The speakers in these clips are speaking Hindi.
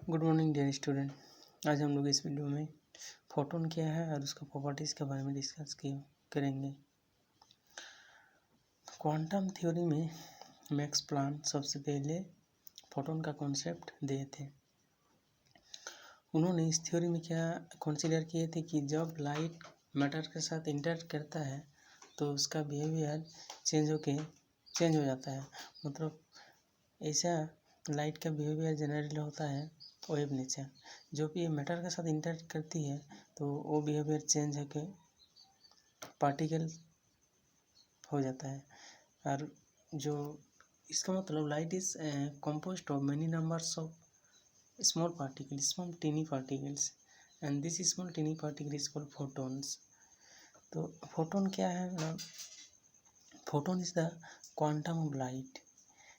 Good morning dear student. आज हम लोग इस वीडियो में फोटोन क्या है और उसका प्रॉपर्टीज़ के बारे में डिस्कस करेंगे। क्वांटम थ्योरी में मैक्स प्लांक सबसे पहले फोटोन का कॉन्सेप्ट दिए थे। उन्होंने इस थ्योरी में क्या कंसीडर किए थे कि जब लाइट मैटर के साथ इंटरेक्ट करता है तो उसका बिहेवियर चेंज हो जाता है। मतलब ऐसा लाइट का बिहेवियर जनरली होता है वेव नेचर। जो भी मैटर के साथ इंटरेक्ट करती है तो वो बिहेवियर चेंज होकर पार्टिकल हो जाता है। और जो इसका मतलब light is composed of many numbers of small teeny particles and this small teeny particle is called photons। तो फोटोन क्या है ना, photon is the quantum of light.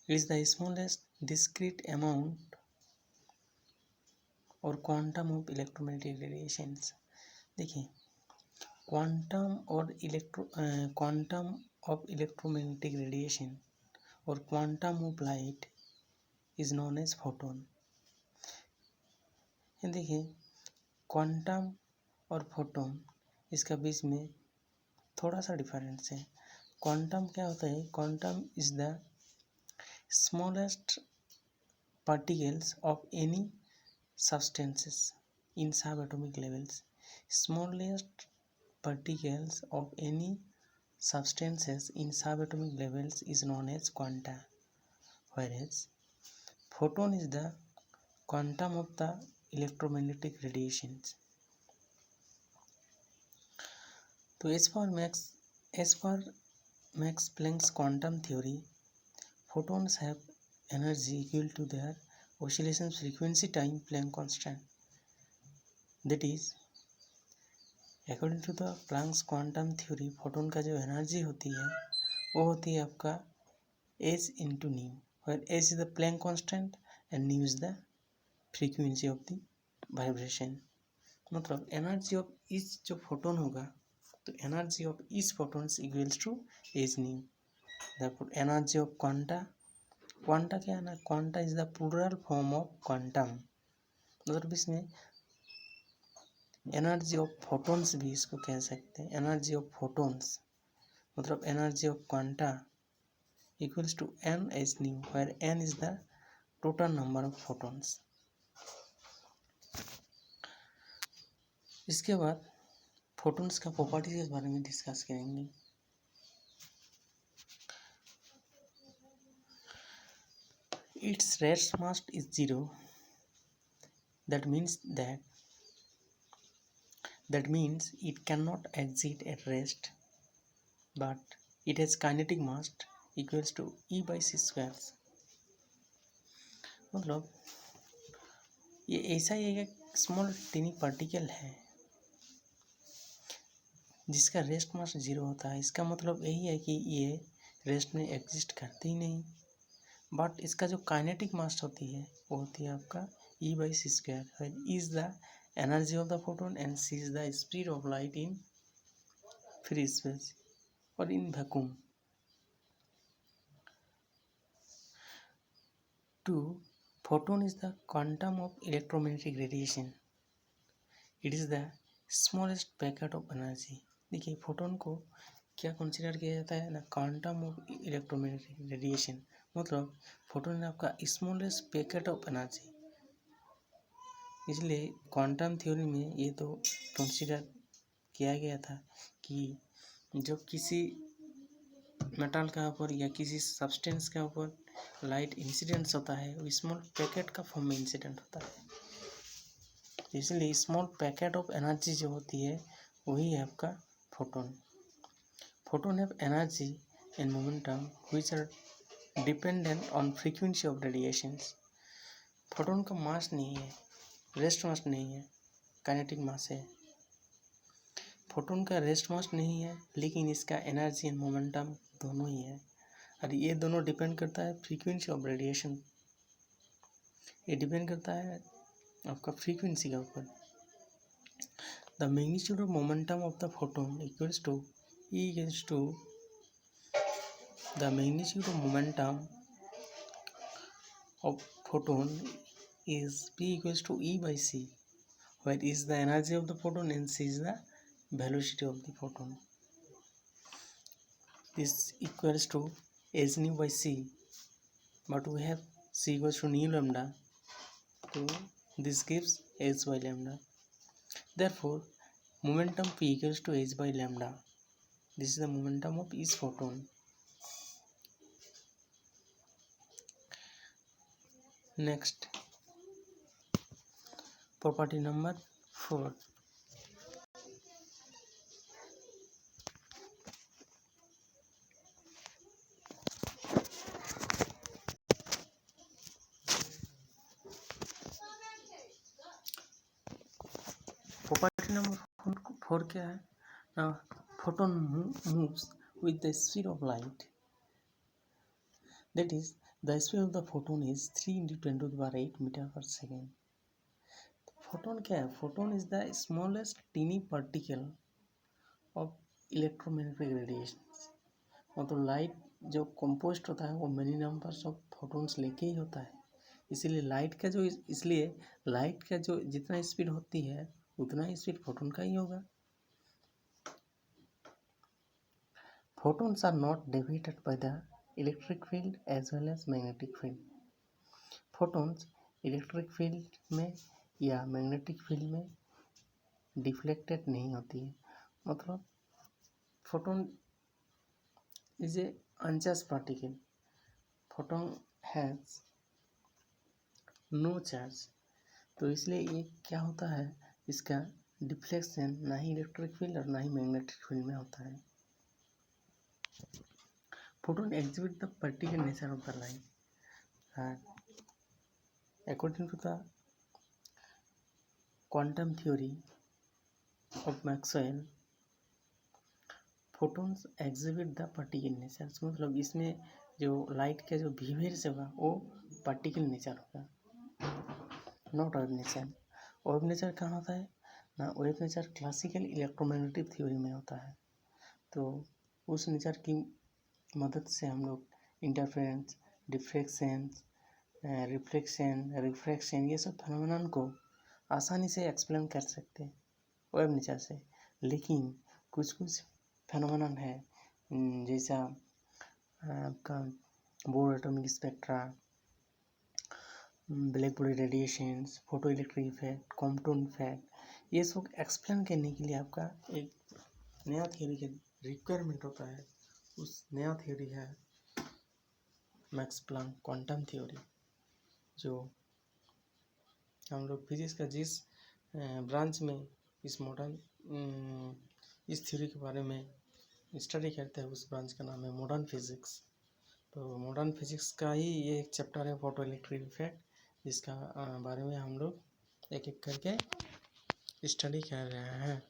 It is the smallest discrete amount और क्वांटम ऑफ इलेक्ट्रोमैग्नेटिक रेडिएशंस। देखिए क्वांटम ऑफ इलेक्ट्रोमैग्नेटिक रेडिएशन और quantum of light is known as photon. देखिए क्वांटम और फोटोन इसका बीच में थोड़ा सा डिफरेंस है। क्वांटम क्या होता है? Quantum is the smallest particles of any substances in subatomic levels। smallest particles of any substances in subatomic levels is known as quanta, whereas photon is the quantum of the electromagnetic radiations। तो as per Max Planck's quantum theory, photons have energy equal to their oscillation frequency time Planck constant। That is, according to the Planck's quantum theory, photon का जो एनर्जी होती है वो होती है आपका h into nu, where h is the Planck constant and nu is the frequency of the vibration। मतलब एनर्जी ऑफ इस जो फोटोन होगा तो एनर्जी ऑफ इस photons equals to h nu। therefore energy of quanta क्या है ना, quanta is the plural form of quantum. मतलब इसमें एनर्जी ऑफ फोटोन्स भी इसको कह सकते हैं। एनर्जी ऑफ फोटोन्स मतलब energy of quanta equals to n h nu, where n is the total number of photons. इसके बाद फोटोन्स का प्रॉपर्टीज के बारे में डिस्कस करेंगे। Its rest mass is 0। That means it cannot exit at rest, but it has kinetic mass equals to E by c squares। मतलब ये ऐसा ही एक स्मॉल टीनी पार्टिकल है जिसका रेस्ट मास 0 होता है। इसका मतलब यही है कि ये रेस्ट में एग्जिस्ट करते ही नहीं, बट इसका जो काइनेटिक मास होती है वो होती है आपका E by c square। E is the energy of the photon and c is the speed of light in free space or in vacuum। 2. Photon is the quantum of electromagnetic radiation। It is the smallest packet of energy। देखिए फोटोन को क्या कंसीडर किया जाता है ना, क्वांटम ऑफ इलेक्ट्रोमैग्नेटिक रेडिएशन। मतलब फोटोन है आपका स्मॉलेस्ट पैकेट ऑफ एनर्जी। इसलिए क्वांटम थ्योरी में ये तो कंसीडर किया गया था कि जब किसी मेटल के ऊपर या किसी सब्सटेंस के ऊपर लाइट इंसिडेंस होता है वो स्मॉल पैकेट का फॉर्म में इंसिडेंट होता है। इसलिए स्मॉल पैकेट ऑफ एनर्जी जो होती है वही है आपका photon. Photon have energy and momentum which are dependent on frequency of radiations. Photon का मास नहीं है, रेस्ट मास नहीं है, काइनेटिक मास है। फोटोन का रेस्ट मास नहीं है लेकिन इसका एनर्जी एंड मोमेंटम दोनों ही है और ये दोनों डिपेंड करता है फ्रीक्वेंसी ऑफ रेडिएशन। ये डिपेंड करता है आपका फ्रीक्वेंसी के ऊपर। The magnitude of momentum of the photon equals to E equals to the magnitude of momentum of photon is P equals to E by C, where E is the energy of the photon and C is the velocity of the photon. This equals to h nu by C, but we have C equals to nu lambda, so this gives h by lambda. Therefore, momentum P equals to h by lambda. This is the momentum of each photon. Next, property number 4. Property number 4 क्या है? Now, photon moves with the speed of light. That is, the speed of the photon is 3 into 10 to the power 8 meter per second. Photon क्या है? Photon is the smallest teeny particle of electromagnetic radiations. मतलब लाइट जो कंपोस्ट होता है वो मेनी नंबर्स ऑफ फोटोन्स लेके ही होता है. इसलिए लाइट का जो जितना स्पीड होती है उतना ही स्पीड फोटोन का ही होगा. Photons are not deviated by the electric field as well as magnetic field. Photons electric field में या मैग्नेटिक फील्ड में डिफ्लेक्टेड नहीं होती है. मतलब photon is a uncharged particle. Photon has no charge, तो इसलिए ये क्या होता है, इसका डिफ्लेक्शन ना ही इलेक्ट्रिक फील्ड और ना ही मैग्नेटिक फील्ड में होता है. Photon exhibit the particular nature of the light. According to the quantum theory of Maxwell, photons exhibit the particular nature. मतलब इसमें जो लाइट का जो बिहेवियर होगा वो पार्टिकल नेचर होगा, not wave nature. Wave nature कहाँ होता है ना? Wave nature classical electromagnetic theory में होता है. तो उस नेचर की मदद से हम लोग इंटरफेरेंस, डिफ्रैक्शन, रिफ्लेक्शन, रिफ्रैक्शन ये सब फेनोमेनन को आसानी से एक्सप्लेन कर सकते हैं वेव नेचर से. लेकिन कुछ फेनोमेनन है जैसा आपका bore atomic spectra, black body radiations, photo electric effect, Compton effect, ये सब एक्सप्लेन करने के लिए आपका एक नया थ्योरी का रिक्वायरमेंट होता है. उस नया थ्योरी है मैक्स प्लैंक क्वांटम थ्योरी, जो हम लोग फिजिक्स का जिस ब्रांच में इस मॉडर्न इस थ्योरी के बारे में स्टडी करते हैं उस ब्रांच का नाम है मॉडर्न फिजिक्स. तो मॉडर्न फिजिक्स का ही ये एक चैप्टर है फोटो इलेक्ट्रिक इफेक्ट, जिसका बारे में हम लोग एक एक करके स्टडी कर रहे हैं.